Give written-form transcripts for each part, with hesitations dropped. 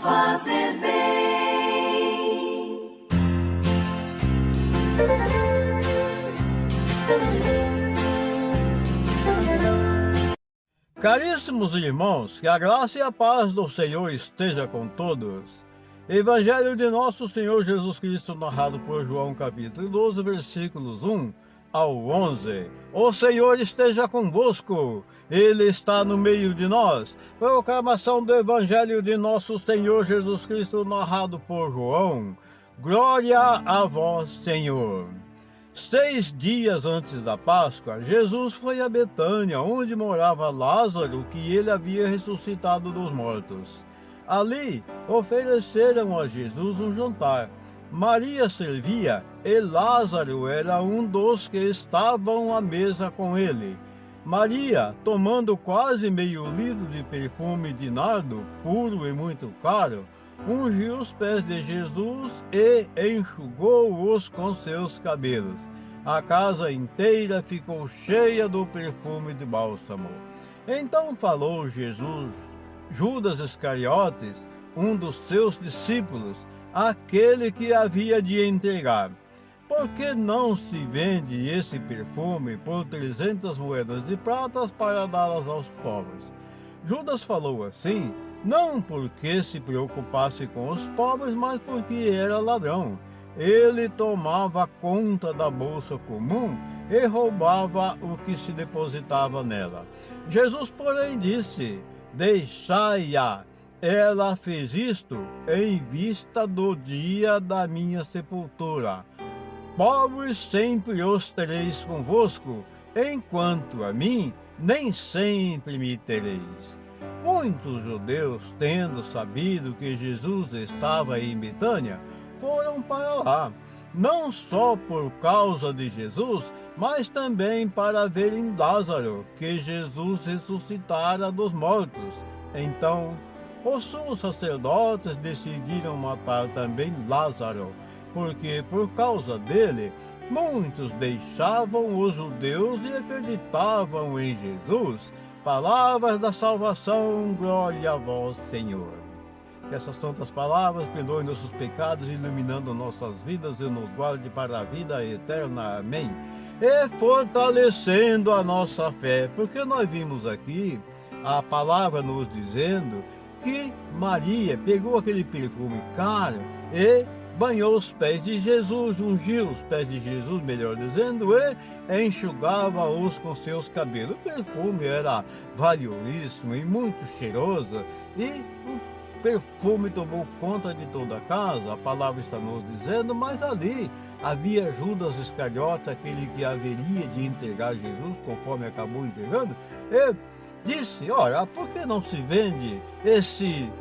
fazer bem. Caríssimos irmãos, que a graça e a paz do Senhor esteja com todos. Evangelho de nosso Senhor Jesus Cristo, narrado por João, capítulo 12, versículos 1 ao 11. O Senhor esteja convosco, Ele está no meio de nós. Proclamação do Evangelho de nosso Senhor Jesus Cristo, narrado por João. Glória a vós, Senhor. 6 dias antes da Páscoa, Jesus foi a Betânia, onde morava Lázaro, que ele havia ressuscitado dos mortos. Ali ofereceram a Jesus um jantar. Maria servia e Lázaro era um dos que estavam à mesa com ele. Maria, tomando quase meio litro de perfume de nardo, puro e muito caro, ungiu os pés de Jesus e enxugou-os com seus cabelos. A casa inteira ficou cheia do perfume de bálsamo. Então falou Judas Iscariotes, um dos seus discípulos, aquele que havia de entregar. Por que não se vende esse perfume por 300 moedas de prata para dá-las aos pobres? Judas falou assim, não porque se preocupasse com os pobres, mas porque era ladrão. Ele tomava conta da bolsa comum e roubava o que se depositava nela. Jesus, porém, disse, deixai-a. Ela fez isto em vista do dia da minha sepultura. Pobres sempre os tereis convosco, enquanto a mim nem sempre me tereis. Muitos judeus, tendo sabido que Jesus estava em Betânia, foram para lá, não só por causa de Jesus, mas também para verem Lázaro, que Jesus ressuscitara dos mortos. Então, os sumos sacerdotes decidiram matar também Lázaro, porque por causa dele, muitos deixavam os judeus e acreditavam em Jesus. Palavras da salvação, glória a vós, Senhor. Que essas santas palavras perdoem nossos pecados, iluminando nossas vidas e nos guarde para a vida eterna. Amém. E fortalecendo a nossa fé, porque nós vimos aqui a palavra nos dizendo que Maria pegou aquele perfume caro e banhou os pés de Jesus, ungiu os pés de Jesus, melhor dizendo, e enxugava-os com seus cabelos. O perfume era valiosíssimo e muito cheiroso, e o perfume tomou conta de toda a casa, a palavra está nos dizendo, mas ali havia Judas Iscariote, aquele que haveria de entregar Jesus, conforme acabou entregando, e disse, olha, por que não se vende esse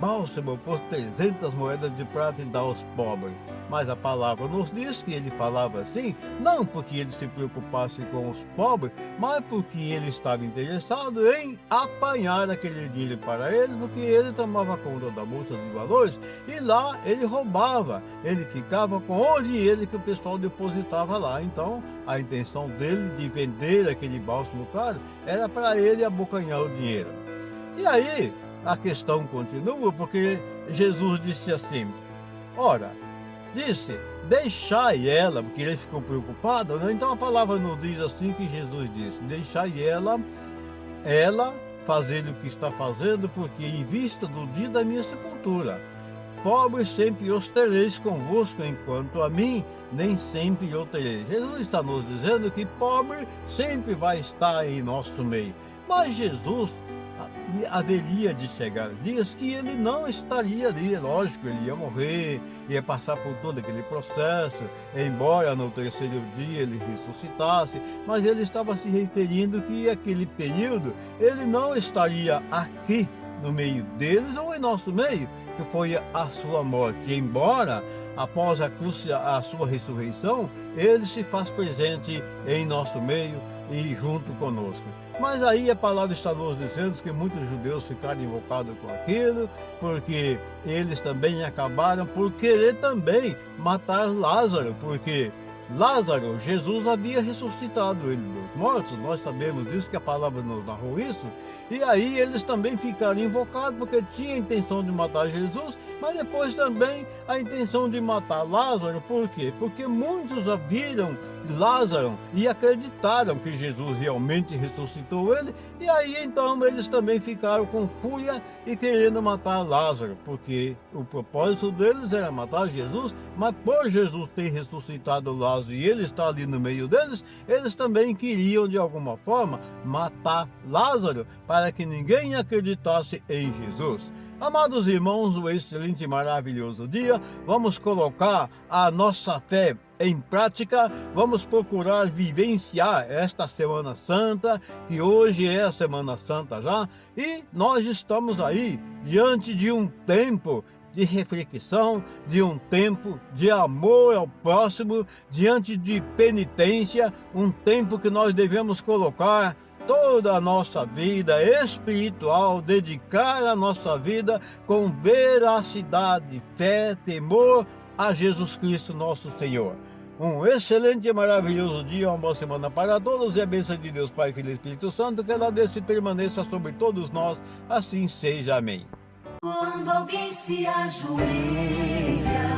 bálsamo por 300 moedas de prata e dá aos pobres? Mas a palavra nos diz que ele falava assim, não porque ele se preocupasse com os pobres, mas porque ele estava interessado em apanhar aquele dinheiro para ele, porque ele tomava conta da bolsa de valores e lá ele roubava, ele ficava com o dinheiro que o pessoal depositava lá. Então a intenção dele de vender aquele bálsamo caro era para ele abocanhar o dinheiro. E aí a questão continua, porque Jesus disse assim, ora, disse, deixai ela, porque ele ficou preocupado, né? Então a palavra nos diz assim que Jesus disse, deixai ela fazer o que está fazendo, porque em vista do dia da minha sepultura, pobres sempre os tereis convosco, enquanto a mim nem sempre eu terei. Jesus está nos dizendo que pobre sempre vai estar em nosso meio, mas Jesus haveria de chegar dias que ele não estaria ali, lógico, ele ia morrer, ia passar por todo aquele processo, embora no terceiro dia ele ressuscitasse, mas ele estava se referindo que aquele período ele não estaria aqui no meio deles ou em nosso meio, que foi a sua morte, embora após a sua ressurreição, ele se faz presente em nosso meio e junto conosco. Mas aí a palavra está nos dizendo que muitos judeus ficaram invocados com aquilo, porque eles também acabaram por querer também matar Lázaro, porque Lázaro, Jesus havia ressuscitado ele dos mortos, nós sabemos disso, que a palavra nos narrou isso, e aí eles também ficaram invocados, porque tinha a intenção de matar Jesus, mas depois também a intenção de matar Lázaro. Por quê? Porque muitos viram Lázaro e acreditaram que Jesus realmente ressuscitou ele, e aí então eles também ficaram com fúria e querendo matar Lázaro, porque o propósito deles era matar Jesus, mas por Jesus ter ressuscitado Lázaro e ele está ali no meio deles, eles também queriam de alguma forma matar Lázaro para que ninguém acreditasse em Jesus. Amados irmãos, um excelente e maravilhoso dia. Vamos colocar a nossa fé em prática, vamos procurar vivenciar esta Semana Santa, que hoje é a Semana Santa já, e nós estamos aí diante de um tempo de reflexão, de um tempo de amor ao próximo, diante de penitência, um tempo que nós devemos colocar toda a nossa vida espiritual, dedicar a nossa vida com veracidade, fé, temor a Jesus Cristo nosso Senhor. Um excelente e maravilhoso dia, uma boa semana para todos, e a bênção de Deus Pai, Filho e Espírito Santo, que ela desça e permaneça sobre todos nós, assim seja. Amém. Quando alguém se ajoelha